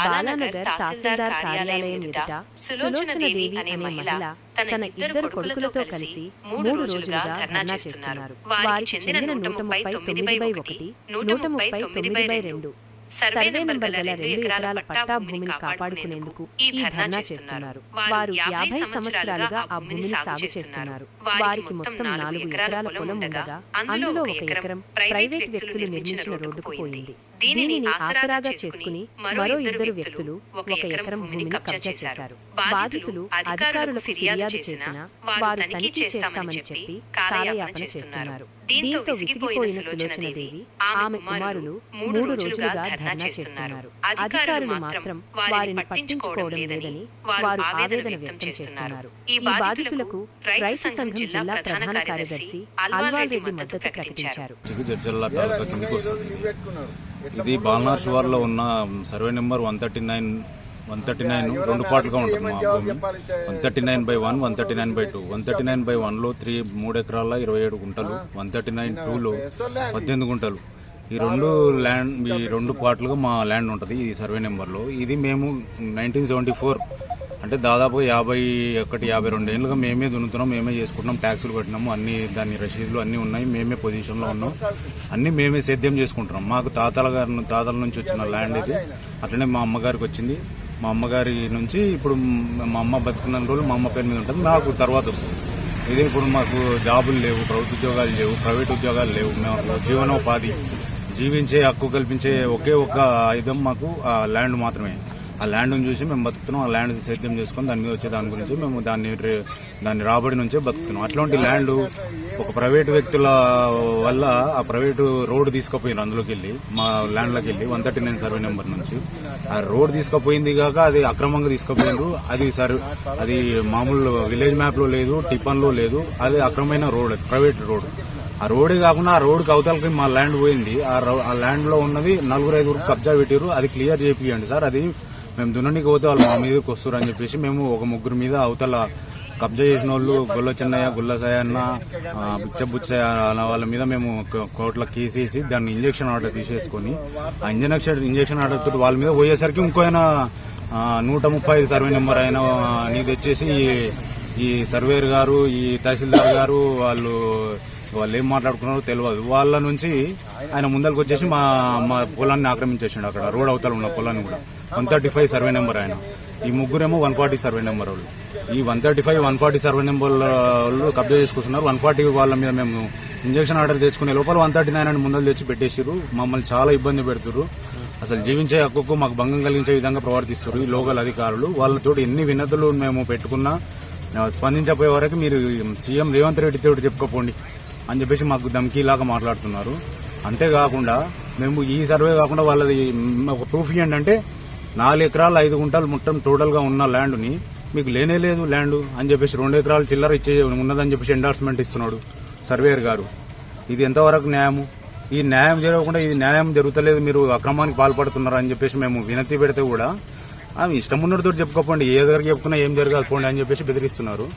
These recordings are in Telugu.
బాలానగర్ తహసీల్దార్ కార్యాలయం ఎదుట సులోచనదేవి అనే మహిళ తన ఇద్దరు కొడుకులతో కలిసి 3 రోజులుగా ధర్నా చేస్తున్నారు. వారికి చెందిన 139/1, 139/2 సర్వే నంబర్ గల 2 ఎకరాల పట్టా భూమిని కాపాడుకునేందుకు ఈ ధర్నా చేస్తున్నారు. వారు 50 సంవత్సరాలుగా ఆ భూమిని సాగు చేస్తున్నారు. వారికి మొత్తం 4 ఎకరాల పొలం ఉండగా అందులో 1 ఎకరం ప్రైవేట్ వ్యక్తులు నిర్మించిన రోడ్డుకు పోయింది. దీనిని ఆసరాగా చేసుకుని మరో 2 వ్యక్తులు 1 ఎకరం భూమిని కబ్జా చేశారు. బాధితులు అధికారులకు ఫిర్యాదు చేసినా వారు తనిఖీ చేస్తామని చెప్పి కాలయాపన చేస్తున్నారు. దీంతో విసిగిపోయిన సులోచనదేవి ఆమె కుమారులు 3 రోజులుగా ధర్నా చేస్తున్నారు. అధికారులు మాత్రం వారిని పట్టించుకోవడం లేదని వారు ఆవేదన వ్యక్తం చేస్తున్నారు. ఈ బాధితులకు రైతు సంఘం జిల్లా ప్రధాన కార్యదర్శి అల్వాల్ రెడ్డి మద్దతు ప్రకటించారు. ఇది బాలనార్ శివార్లో ఉన్న సర్వే నెంబర్ 139 2 పార్ట్లుగా ఉంటుంది. మా భూమి 139/1, 139/2. 139/1లో 3 ఎకరాల 27 గుంటలు, 139/2లో 18 గుంటలు. ఈ 2 పార్ట్లుగా మా ల్యాండ్ ఉంటుంది ఈ సర్వే నెంబర్లో. ఇది మేము 1974 అంటే దాదాపు 51-52 ఏళ్ళుగా మేమే దున్నుతున్నాం, మేమే చేసుకుంటున్నాం, ట్యాక్సులు కట్టినాము, అన్ని దాని రసీదులు అన్నీ ఉన్నాయి, మేమే పొజిషన్లో ఉన్నాం, అన్నీ మేమే సేద్యం చేసుకుంటున్నాం. మాకు తాతల నుంచి వచ్చిన ల్యాండ్ ఇది. అట్లనే మా అమ్మగారికి వచ్చింది. మా అమ్మగారి నుంచి ఇప్పుడు మా అమ్మ బతుకున్న రోజులు మా అమ్మ పేరు మీద ఉంటుంది, మాకు తర్వాత వస్తుంది. ఇది ఇప్పుడు మాకు జాబులు లేవు, ప్రభుత్వ ఉద్యోగాలు లేవు, ప్రైవేట్ ఉద్యోగాలు లేవు. మేము జీవనోపాధి జీవించే హక్కు కల్పించే ఒకే ఒక ఆయుధం మాకు ఆ ల్యాండ్ మాత్రమే. ఆ ల్యాండ్ని చూసి మేము బతుకుతున్నాం. ఆ ల్యాండ్ సేద్యం చేసుకుని దాని మీద వచ్చే దాని గురించి మేము దాన్ని రాబడి నుంచే బతుకుతున్నాం. అట్లాంటి ల్యాండ్ ఒక ప్రైవేటు వ్యక్తుల వల్ల ఆ ప్రైవేటు రోడ్డు తీసుకుపోయినారు. అందులోకి వెళ్ళి మా ల్యాండ్లోకి వెళ్ళి 139 సర్వే నెంబర్ నుంచి ఆ రోడ్డు తీసుకుపోయింది కాక అది అక్రమంగా తీసుకుపోయినారు. అది మామూలు విలేజ్ మ్యాప్ లో లేదు, టిఫన్ లో లేదు, అది అక్రమమైన రోడ్, ప్రైవేట్ రోడ్. ఆ రోడ్డే కాకుండా ఆ రోడ్డుకి అవతలకి మా ల్యాండ్ పోయింది. ఆ ల్యాండ్ లో ఉన్నది 4-5 కబ్జా పెట్టారు. అది క్లియర్ చేపియండి సార్, అది మేము దున్ననికి పోతే వాళ్ళు మా మీదకి వస్తారు అని చెప్పేసి మేము ఒక 3 మీద అవతల కబ్జా చేసిన వాళ్ళు గొల్ల చెన్నయ్య, గుల్ల సాయన్న, బుచ్చయ్య వాళ్ళ మీద మేము కోర్టులో కేసేసి దాన్ని ఇంజక్షన్ ఆర్డర్ తీసేసుకుని ఆ ఇంజక్షన్ ఆర్డర్ తోటి వాళ్ళ మీద పోయేసరికి ఇంకోైనా 135 సర్వే నెంబర్ అయినా నీకు తెచ్చేసి ఈ సర్వేయర్ గారు, ఈ తహసీల్దార్ గారు వాళ్ళు ఏం మాట్లాడుకున్నారో తెలియదు. వాళ్ళ నుంచి ఆయన ముందరికి వచ్చేసి మా పొలాన్ని ఆక్రమించేసిండు. అక్కడ రోడ్ అవతల ఉన్న పొలాన్ని కూడా 135 సర్వే నెంబర్ ఆయన. ఈ ముగ్గురేమో 140 సర్వే నెంబర్ వాళ్ళు. ఈ 135, 140 సర్వే నెంబర్ వాళ్ళు కబ్జా చేసుకుంటున్నారు. 140 వాళ్ళ మీద మేము ఇంజక్షన్ ఆర్డర్ తెచ్చుకునే లోపల 139 అని ముందలు తెచ్చి పెట్టేసారు. మమ్మల్ని చాలా ఇబ్బంది పెడుతున్నారు. అసలు జీవించే హక్కుకు మాకు భంగం కలిగించే విధంగా ప్రవర్తిస్తారు ఈ లోకల్ అధికారులు. వాళ్ళతో ఎన్ని వినతులు మేము పెట్టుకున్నా స్పందించపోయే వరకు మీరు సీఎం రేవంత్ రెడ్డితో చెప్పుకోపోండి అని చెప్పేసి మాకు ధమ్కీలాగా మాట్లాడుతున్నారు. అంతేకాకుండా మేము ఈ సర్వే కాకుండా వాళ్ళది ఒక ప్రూఫ్ ఏంటంటే 4 ఎకరాలు 5 గుంటలు మొత్తం టోటల్ గా ఉన్న ల్యాండ్ ని మీకు లేనే లేదు ల్యాండ్ అని చెప్పేసి 2 ఎకరాలు చిల్లర ఇచ్చే ఉన్నదని చెప్పేసి ఎండార్స్మెంట్ ఇస్తున్నాడు సర్వేయర్ గారు. ఇది ఎంతవరకు న్యాయము? ఈ న్యాయం జరగకుండా ఇది న్యాయం జరుగుతలేదు, మీరు అక్రమానికి పాల్పడుతున్నారు అని చెప్పేసి మేము వినతి పెడితే కూడా ఆమె ఇష్టం ఉన్నతో చెప్పుకోపోండి, ఏ దగ్గర చెప్పుకున్నా ఏం జరగకపోండి అని చెప్పేసి బెదిరిస్తున్నారు.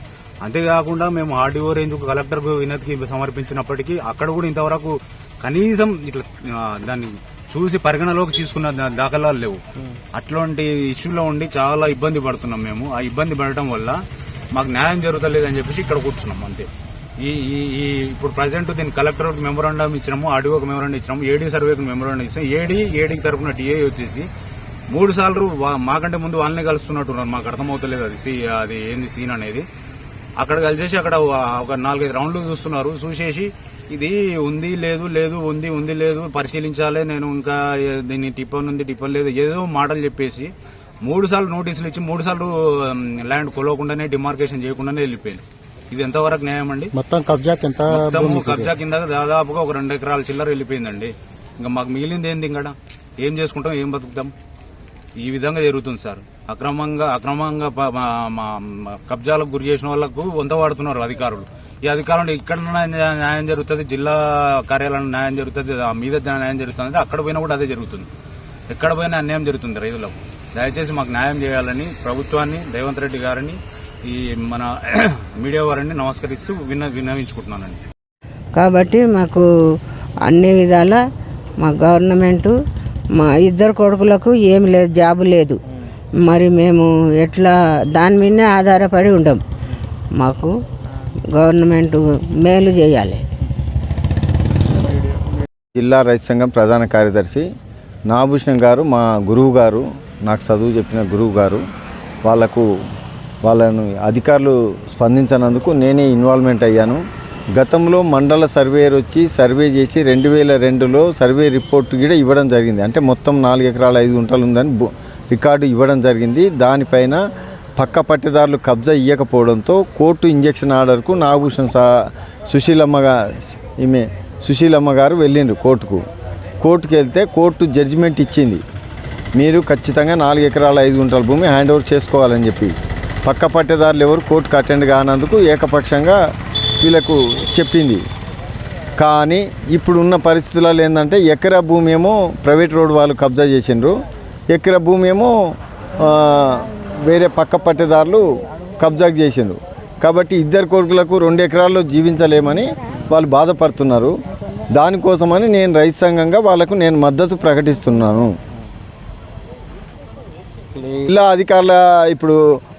అంతేకాకుండా మేము ఆర్డీఓ రేంజ్ కలెక్టర్ వినతికి సమర్పించినప్పటికీ అక్కడ కూడా ఇంతవరకు కనీసం ఇట్లా దాన్ని చూసి పరిగణలోకి తీసుకున్న దాఖలాలు లేవు. అట్లాంటి ఇష్యూలో ఉండి చాలా ఇబ్బంది పడుతున్నాం మేము. ఆ ఇబ్బంది పడటం వల్ల మాకు న్యాయం జరుగుతలేదని చెప్పేసి ఇక్కడ కూర్చున్నాం అంతే. ఇప్పుడు ప్రజెంట్ దీన్ని కలెక్టర్ మెమోరాండం ఇచ్చినాము, ఆర్డీఓకి మెమోరాండం ఇచ్చినాము, ఏడీ సర్వేకి మెమోరాండం ఇస్తాం. ఏడీకి తరఫున డిఏ వచ్చేసి 3 సార్లు మాకంటే ముందు వాళ్ళనే కలుస్తున్నట్టున్నారు. మాకు అర్థమవుతలేదు అది ఏంది సీన్ అనేది. అక్కడ కలిసేసి అక్కడ ఒక 4-5 రౌండ్లు చూస్తున్నారు. చూసేసి ఇది ఉంది లేదు ఉంది లేదు పరిశీలించాలి, నేను ఇంకా దీన్ని టిప్పన్ ఉంది టిప్పన్ లేదు ఏదో మాటలు చెప్పేసి 3 సార్లు నోటీసులు ఇచ్చి 3 సార్లు ల్యాండ్ కొలవకుండానే డిమార్కేషన్ చేయకుండానే వెళ్ళిపోయింది. ఇది ఎంతవరకు న్యాయం అండి? మొత్తం కబ్జా కింద దాదాపుగా ఒక 2 ఎకరాల చిల్లర వెళ్ళిపోయిందండి. ఇంకా మాకు మిగిలింది ఏంది? ఇంకా ఏం చేసుకుంటాం, ఏం బతుకుతాం? ఈ విధంగా జరుగుతుంది సార్. అక్రమంగా కబ్జాలకు గురి చేసిన వాళ్లకు వంత వాడుతున్నారు అధికారులు. ఈ అధికారులు ఇక్కడ న్యాయం జరుగుతుంది, జిల్లా కార్యాలయంలో న్యాయం జరుగుతుంది, మీద న్యాయం జరుగుతుంది అంటే అక్కడ పోయినా కూడా అదే జరుగుతుంది. ఎక్కడ పోయినా అన్యాయం జరుగుతుంది రైతులకు. దయచేసి మాకు న్యాయం చేయాలని ప్రభుత్వాన్ని, రేవంత్ రెడ్డి గారిని, ఈ మన మీడియా వారిని నమస్కరిస్తూ విన్నవించుకుంటున్నానండి. కాబట్టి మాకు అన్ని విధాల మా గవర్నమెంట్ మా ఇద్దరు కొడుకులకు ఏమి లేదు, జాబు లేదు. మరి మేము ఎట్లా దాని మీదనే ఆధారపడి ఉండం. మాకు గవర్నమెంట్ మేలు చేయాలి. జిల్లా రైతు సంఘం ప్రధాన కార్యదర్శి నాగభూషణం గారు మా గురువు గారు, నాకు చదువు చెప్పిన గురువు గారు. వాళ్ళను అధికారులు స్పందించినందుకు నేనే ఇన్వాల్వ్మెంట్ అయ్యాను. గతంలో మండల సర్వేయర్ వచ్చి సర్వే చేసి 2002లో సర్వే రిపోర్ట్ కూడా ఇవ్వడం జరిగింది. అంటే మొత్తం 4 ఎకరాల 5 గుంటలు ఉందని రికార్డు ఇవ్వడం జరిగింది. దానిపైన పక్క పట్టేదారులు కబ్జా ఇవ్వకపోవడంతో కోర్టు ఇంజక్షన్ ఆర్డర్కు నాగభూషణ్ సుశీలమ్మ గారు వెళ్ళిండ్రు కోర్టుకు వెళ్తే కోర్టు జడ్జిమెంట్ ఇచ్చింది. మీరు ఖచ్చితంగా 4 ఎకరాల 5 గుంటల భూమి హ్యాండ్ ఓవర్ చేసుకోవాలని చెప్పి. పక్క పట్టేదారులు ఎవరు కోర్టుకు అటెండ్ కానందుకు ఏకపక్షంగా వీళ్ళకు చెప్పింది. కానీ ఇప్పుడున్న పరిస్థితులలో ఏంటంటే ఎకరా భూమి ఏమో ప్రైవేట్ రోడ్ వాళ్ళు కబ్జా చేసిండ్రు, ఎకరా భూమి ఏమో వేరే పక్క పట్టేదారులు కబ్జాకు చేసిండ్రు. కాబట్టి ఇద్దరు కొడుకులకు 2 ఎకరాల్లో జీవించలేమని వాళ్ళు బాధపడుతున్నారు. దానికోసమని నేను రైతు సంఘంగా వాళ్ళకు నేను మద్దతు ప్రకటిస్తున్నాను. జిల్లా అధికారుల ఇప్పుడు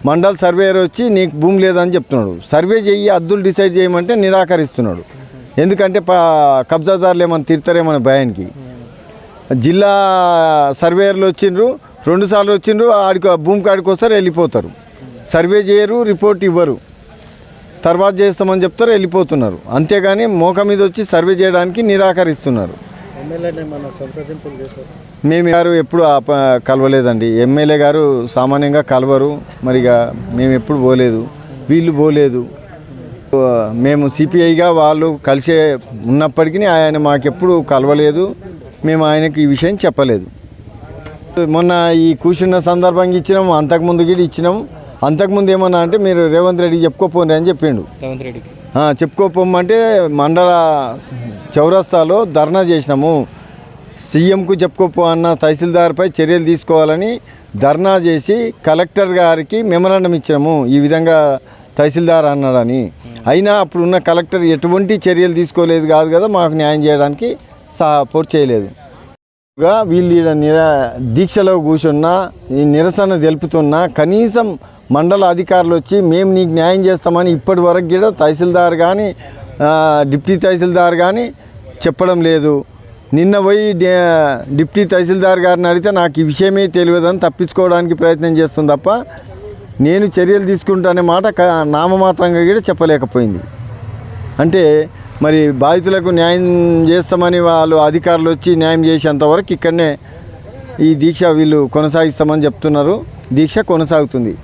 మండల్ సర్వేయర్ వచ్చి నీకు భూమి లేదని చెప్తున్నాడు. సర్వే చేయి అద్దులు డిసైడ్ చేయమంటే నిరాకరిస్తున్నాడు. ఎందుకంటే కబ్జాదారులు ఏమైనా తిడతారేమన్న భయానికి. జిల్లా సర్వేయర్లు వచ్చిండ్రు, 2 సార్లు వచ్చిండ్రు, భూమి కాడికి వస్తారు, వెళ్ళిపోతారు. సర్వే చేయరు, రిపోర్ట్ ఇవ్వరు, తర్వాత చేస్తామని చెప్తారు, వెళ్ళిపోతున్నారు. అంతేగాని మోక మీద వచ్చి సర్వే చేయడానికి నిరాకరిస్తున్నారు. మేము గారు ఎప్పుడు కలవలేదండి. ఎమ్మెల్యే గారు సామాన్యంగా కలవరు, మరిగా మేము ఎప్పుడు పోలేదు, వీళ్ళు పోలేదు. మేము సిపిఐగా వాళ్ళు కలిసే ఉన్నప్పటికీ ఆయన మాకెప్పుడు కలవలేదు, మేము ఆయనకి ఈ విషయం చెప్పలేదు. మొన్న ఈ కూర్చున్న సందర్భంగా ఇచ్చినాము, అంతకుముందు కూడా ఇచ్చినాము. అంతకుముందు ఏమన్నా అంటే మీరు రేవంత్ రెడ్డికి చెప్పుకోపోండి అని చెప్పిండు. చెప్పుకోపోమంటే మండల చౌరస్తాలో ధర్నా చేసినాము. సీఎంకు చెప్పుకోపో అన్న తహసీల్దార్పై చర్యలు తీసుకోవాలని ధర్నా చేసి కలెక్టర్ గారికి మెమరాండం ఇచ్చినాము. ఈ విధంగా తహసీల్దార్ అన్నాడని. అయినా అప్పుడున్న కలెక్టర్ ఎటువంటి చర్యలు తీసుకోలేదు కాదు కదా, మాకు న్యాయం చేయడానికి సపోర్ట్ చేయలేదు. వీళ్ళు దీక్షలో కూర్చున్నా, ఈ నిరసన తెలుపుతున్నా కనీసం మండల అధికారులు వచ్చి మేము నీకు న్యాయం చేస్తామని ఇప్పటి వరకు కూడా తహసీల్దార్ కానీ డిప్టీ తహసీల్దార్ కానీ చెప్పడం లేదు. నిన్న పోయి డిప్టీ తహసీల్దార్ గారిని అడిగితే నాకు ఈ విషయమే తెలియదని తప్పించుకోవడానికి ప్రయత్నం చేస్తుంది తప్ప నేను చర్యలు తీసుకుంటానే మాట నామమాత్రంగా కూడా చెప్పలేకపోయింది. అంటే మరి బాధితులకు న్యాయం చేస్తామని వాళ్ళు అధికారులు వచ్చి న్యాయం చేసేంతవరకు ఇక్కడనే ఈ దీక్ష వీళ్ళు కొనసాగిస్తామని చెప్తున్నారు. దీక్ష కొనసాగుతుంది.